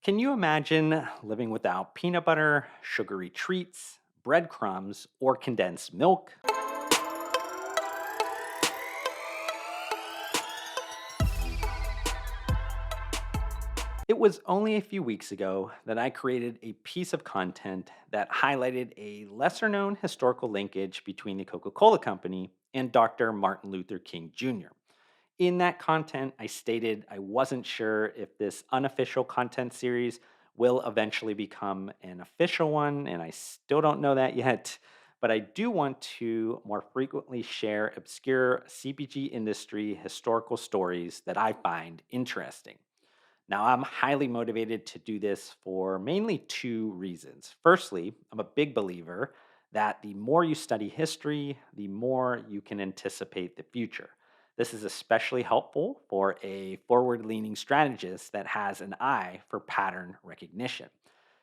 Can you imagine living without peanut butter, sugary treats, breadcrumbs, or condensed milk? It was only a few weeks ago that I created a piece of content that highlighted a lesser known historical linkage between the Coca Cola Company and Dr. Martin Luther King Jr. In that content, I stated I wasn't sure if this unofficial content series will eventually become an official one, and I still don't know that yet. But I do want to more frequently share obscure CPG industry historical stories that I find interesting. Now, I'm highly motivated to do this for mainly two reasons. Firstly, I'm a big believer that the more you study history, the more you can anticipate the future. This is especially helpful for a forward leaning strategist that has an eye for pattern recognition.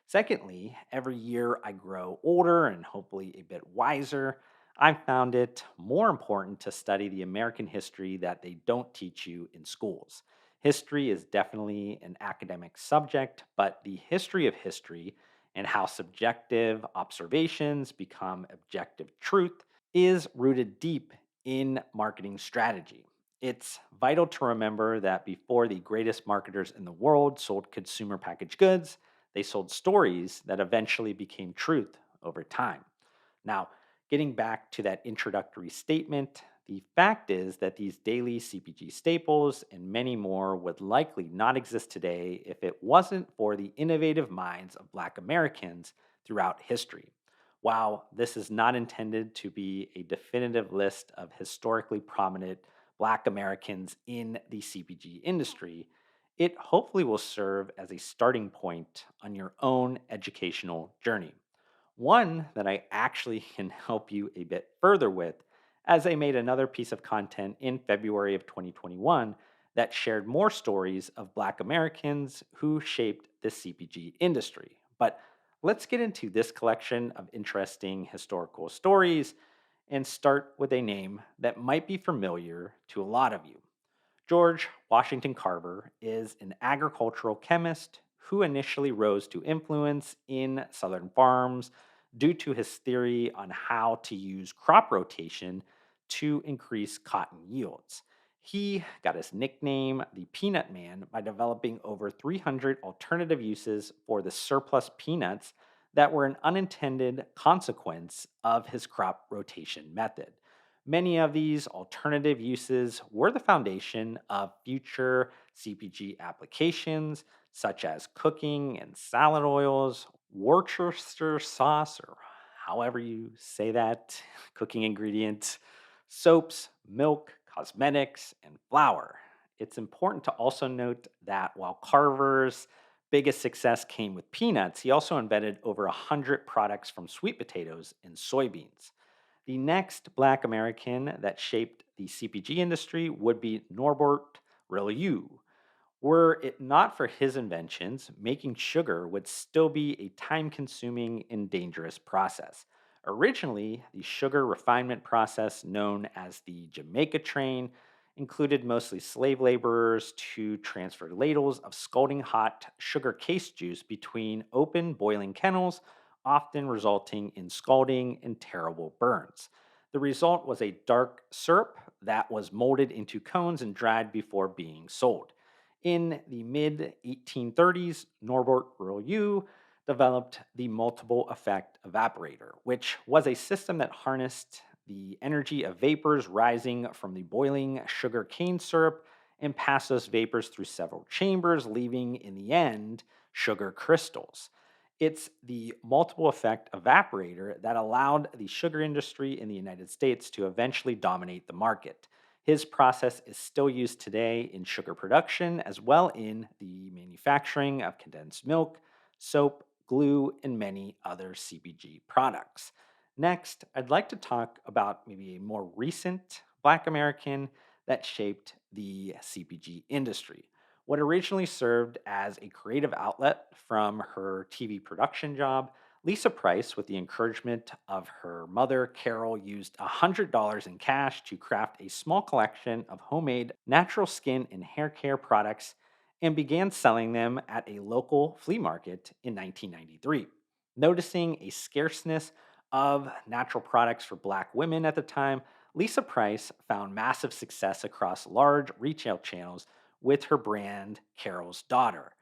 Secondly, every year I grow older and hopefully a bit wiser. I found it more important to study the American history that they don't teach you in schools. History is definitely an academic subject, but the history of history and how subjective observations become objective truth is rooted deep in marketing strategy. It's vital to remember that before the greatest marketers in the world sold consumer packaged goods, they sold stories that eventually became truth over time. Now, getting back to that introductory statement, the fact is that these daily CPG staples and many more would likely not exist today if it wasn't for the innovative minds of Black Americans throughout history. While this is not intended to be a definitive list of historically prominent Black Americans in the CPG industry, it hopefully will serve as a starting point on your own educational journey. One that I actually can help you a bit further with, as I made another piece of content in February of 2021 that shared more stories of Black Americans who shaped the CPG industry. But let's get into this collection of interesting historical stories and start with a name that might be familiar to a lot of you. George Washington Carver is an agricultural chemist who initially rose to influence in Southern farms due to his theory on how to use crop rotation to increase cotton yields. He got his nickname, the Peanut Man, by developing over 300 alternative uses for the surplus peanuts that were an unintended consequence of his crop rotation method. Many of these alternative uses were the foundation of future CPG applications, such as cooking and salad oils, Worcestershire sauce, or however you say that, cooking ingredient, soaps, milk, cosmetics, and flour. It's important to also note that while Carver's biggest success came with peanuts, he also invented over 100 products from sweet potatoes and soybeans. The next Black American that shaped the CPG industry would be Norbert Rillieux. Were it not for his inventions, making sugar would still be a time consuming and dangerous process. Originally, the sugar refinement process, known as the Jamaica train, included mostly slave laborers to transfer ladles of scalding hot sugar case juice between open boiling kennels, often resulting in scalding and terrible burns. The result was a dark syrup that was molded into cones and dried before being sold. In the mid 1830s, Norbert Rillieux developed the multiple effect evaporator, which was a system that harnessed the energy of vapors rising from the boiling sugar cane syrup and passed those vapors through several chambers, leaving in the end sugar crystals. It's the multiple effect evaporator that allowed the sugar industry in the United States to eventually dominate the market. His process is still used today in sugar production as well in the manufacturing of condensed milk, soap, glue, and many other CPG products. Next, I'd like to talk about maybe a more recent Black American that shaped the CPG industry. What originally served as a creative outlet from her TV production job, Lisa Price, with the encouragement of her mother, Carol, used $100 in cash to craft a small collection of homemade natural skin and hair care products and began selling them at a local flea market in 1993. Noticing a scarceness of natural products for black women at the time, Lisa Price found massive success across large retail channels with her brand Carol's Daughter.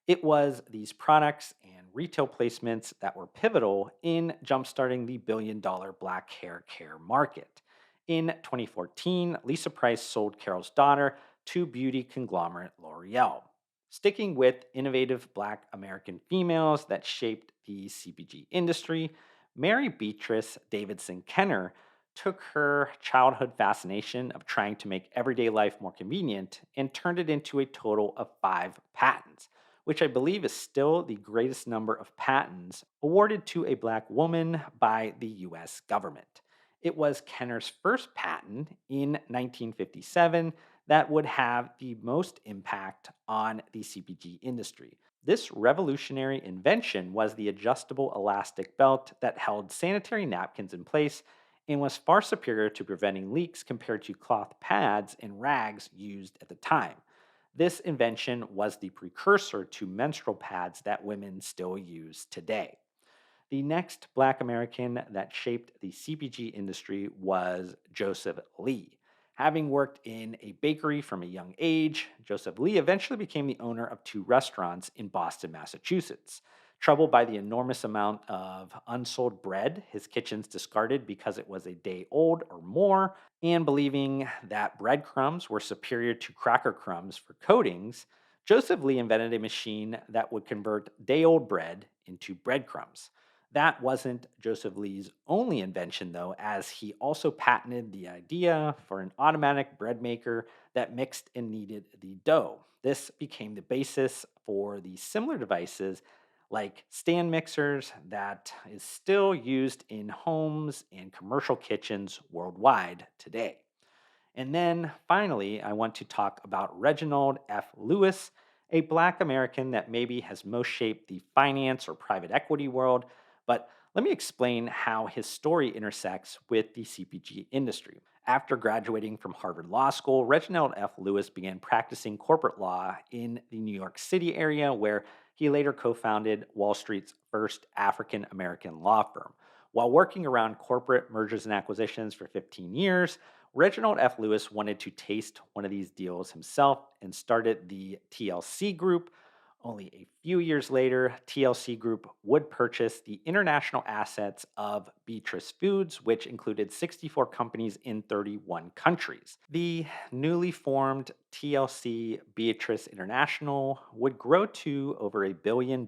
It was these products and retail placements that were pivotal in jumpstarting the billion-dollar black hair care market. In 2014, Lisa Price sold Carol's Daughter to beauty conglomerate L'Oreal. Sticking with innovative black American females that shaped the CPG industry, Mary Beatrice Davidson Kenner took her childhood fascination of trying to make everyday life more convenient and turned it into a total of 5 patents, which I believe is still the greatest number of patents awarded to a black woman by the US government. It was Kenner's first patent in 1957 that would have the most impact on the CPG industry. This revolutionary invention was the adjustable elastic belt that held sanitary napkins in place and was far superior to preventing leaks compared to cloth pads and rags used at the time. This invention was the precursor to menstrual pads that women still use today. The next black American that shaped the CPG industry was Joseph Lee. Having worked in a bakery from a young age, Joseph Lee eventually became the owner of 2 restaurants in Boston, Massachusetts. Troubled by the enormous amount of unsold bread his kitchens discarded because it was a day old or more, and believing that breadcrumbs were superior to cracker crumbs for coatings, Joseph Lee invented a machine that would convert day old bread into breadcrumbs. That wasn't Joseph Lee's only invention, though, as he also patented the idea for an automatic bread maker that mixed and kneaded the dough. This became the basis for the similar devices like stand mixers that is still used in homes and commercial kitchens worldwide today. And then finally, I want to talk about Reginald F. Lewis, a black American that maybe has most shaped the finance or private equity world. But let me explain how his story intersects with the CPG industry. After graduating from Harvard Law School, Reginald F. Lewis began practicing corporate law in the New York City area, where he later co founded Wall Street's first African American law firm. While working around corporate mergers and acquisitions for 15 years, Reginald F. Lewis wanted to taste one of these deals himself and started the TLC Group. Only a few years later, TLC Group would purchase the international assets of Beatrice Foods, which included 64 companies in 31 countries. The newly formed TLC Beatrice International would grow to over $1 billion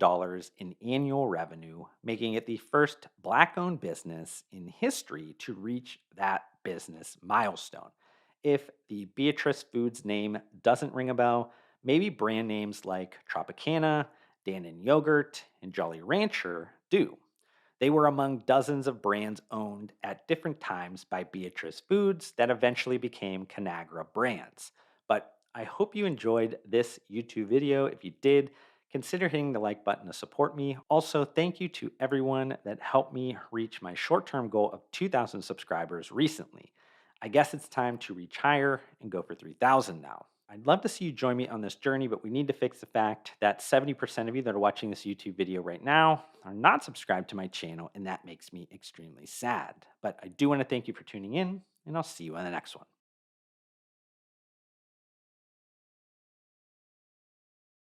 in annual revenue, making it the first black owned business in history to reach that business milestone. If the Beatrice Foods name doesn't ring a bell, maybe brand names like Tropicana, Dannon Yogurt, and Jolly Rancher do. They were among dozens of brands owned at different times by Beatrice Foods that eventually became Conagra brands. But I hope you enjoyed this YouTube video. If you did, consider hitting the like button to support me. Also, thank you to everyone that helped me reach my short-term goal of 2,000 subscribers recently. I guess it's time to reach higher and go for 3,000 now. I'd love to see you join me on this journey, but we need to fix the fact that 70% of you that are watching this YouTube video right now are not subscribed to my channel, and that makes me extremely sad. But I do want to thank you for tuning in, and I'll see you on the next one.